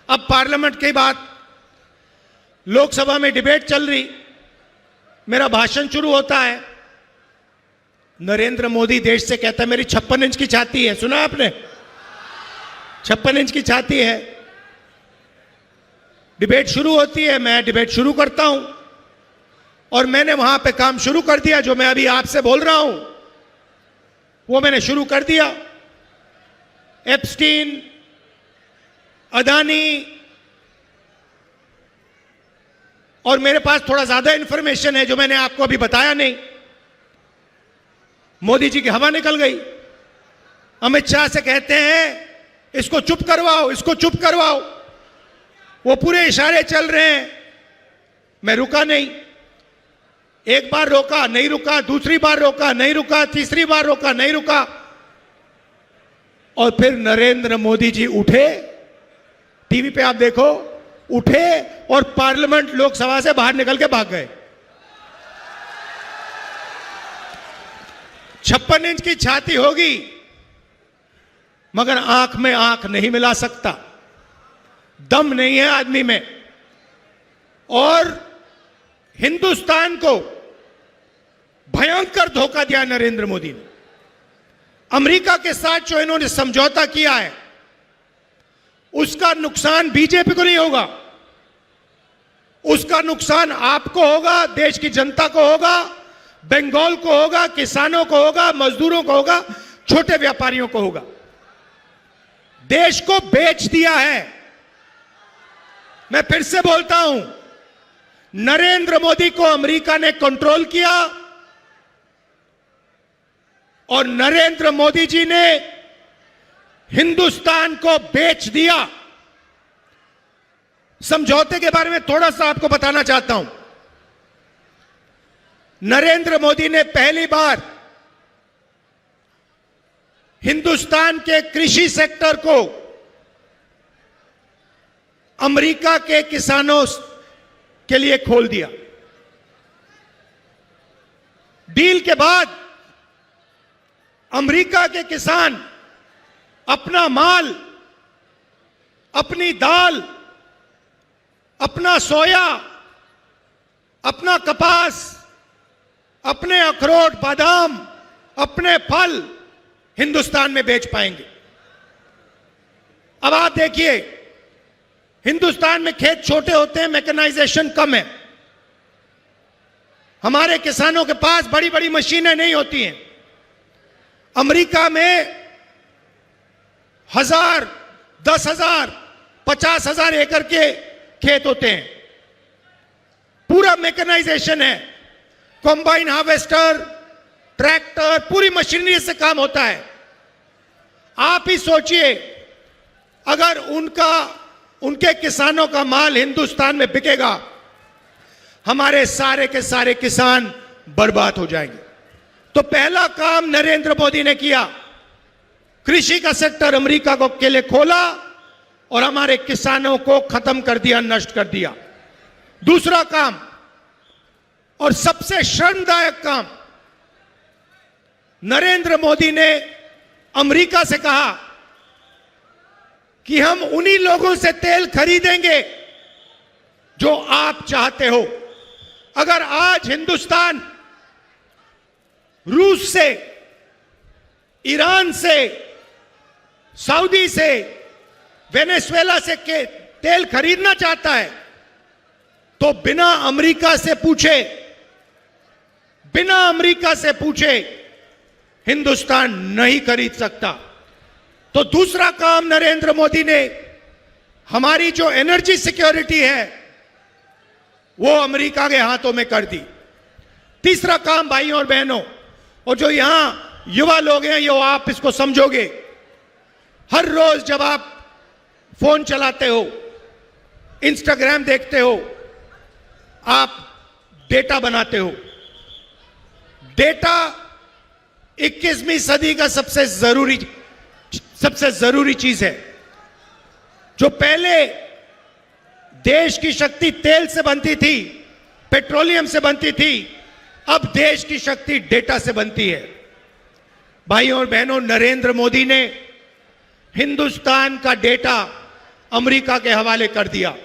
अब पार्लियामेंट की बात, लोकसभा में डिबेट चल रही, मेरा भाषण शुरू होता है, नरेंद्र मोदी देश से कहता है मेरी 56 इंच की छाती है। सुना आपने? 56 इंच की छाती है। डिबेट शुरू होती है, मैं डिबेट शुरू करता हूं और मैंने वहां पे काम शुरू कर दिया। जो मैं अभी आपसे बोल रहा हूं वो मैंने शुरू कर दिया। एप्स्टीन, अदानी, और मेरे पास थोड़ा ज्यादा इंफॉर्मेशन है जो मैंने आपको अभी बताया नहीं। मोदी जी की हवा निकल गई। अमित शाह से कहते हैं इसको चुप करवाओ, इसको चुप करवाओ। वो पूरे इशारे चल रहे हैं, मैं रुका नहीं। एक बार रोका, नहीं रुका, दूसरी बार रोका, नहीं रुका, तीसरी बार रोका, नहीं रुका, और फिर नरेंद्र मोदी जी उठे, टीवी पे आप देखो, उठे और पार्लियामेंट लोकसभा से बाहर निकल के भाग गए। 56 इंच की छाती होगी मगर आंख में आंख नहीं मिला सकता, दम नहीं है आदमी में। और हिंदुस्तान को भयंकर धोखा दिया नरेंद्र मोदी ने। अमेरिका के साथ जो इन्होंने समझौता किया है उसका नुकसान बीजेपी को नहीं होगा, उसका नुकसान आपको होगा, देश की जनता को होगा, बंगाल को होगा, किसानों को होगा, मजदूरों को होगा, छोटे व्यापारियों को होगा। देश को बेच दिया है। मैं फिर से बोलता हूं, नरेंद्र मोदी को अमेरिका ने कंट्रोल किया और नरेंद्र मोदी जी ने हिंदुस्तान को बेच दिया। समझौते के बारे में थोड़ा सा आपको बताना चाहता हूं। नरेंद्र मोदी ने पहली बार हिंदुस्तान के कृषि सेक्टर को अमेरिका के किसानों के लिए खोल दिया। डील के बाद अमेरिका के किसान अपना माल, अपनी दाल, अपना सोया, अपना कपास, अपने अखरोट, बादाम, अपने फल हिंदुस्तान में बेच पाएंगे। अब आप देखिए, हिंदुस्तान में खेत छोटे होते हैं, मैकेनाइजेशन कम है, हमारे किसानों के पास बड़ी बड़ी मशीनें नहीं होती हैं। अमेरिका में 1000, 10,000, 50,000 एकड़ के खेत होते हैं, पूरा मैकेनाइजेशन है, कॉम्बाइन हार्वेस्टर, ट्रैक्टर, पूरी मशीनरी से काम होता है। आप ही सोचिए, अगर उनके किसानों का माल हिंदुस्तान में बिकेगा, हमारे सारे के सारे किसान बर्बाद हो जाएंगे। तो पहला काम नरेंद्र मोदी ने किया, कृषि का सेक्टर अमेरिका को के लिए खोला और हमारे किसानों को खत्म कर दिया, नष्ट कर दिया। दूसरा काम और सबसे शर्मदायक काम, नरेंद्र मोदी ने अमेरिका से कहा कि हम उन्हीं लोगों से तेल खरीदेंगे जो आप चाहते हो। अगर आज हिंदुस्तान रूस से, ईरान से, सऊदी से, वेनेजुएला से के तेल खरीदना चाहता है तो बिना अमेरिका से पूछे हिंदुस्तान नहीं खरीद सकता। तो दूसरा काम नरेंद्र मोदी ने, हमारी जो एनर्जी सिक्योरिटी है वो अमेरिका के हाथों में कर दी। तीसरा काम भाइयों और बहनों, और जो यहां युवा लोग हैं, ये आप इसको समझोगे, हर रोज जब आप फोन चलाते हो, इंस्टाग्राम देखते हो, आप डेटा बनाते हो। डेटा 21वीं सदी का सबसे जरूरी चीज है। जो पहले देश की शक्ति तेल से बनती थी, पेट्रोलियम से बनती थी, अब देश की शक्ति डेटा से बनती है। भाइयों और बहनों, नरेंद्र मोदी ने हिंदुस्तान का डेटा अमेरिका के हवाले कर दिया।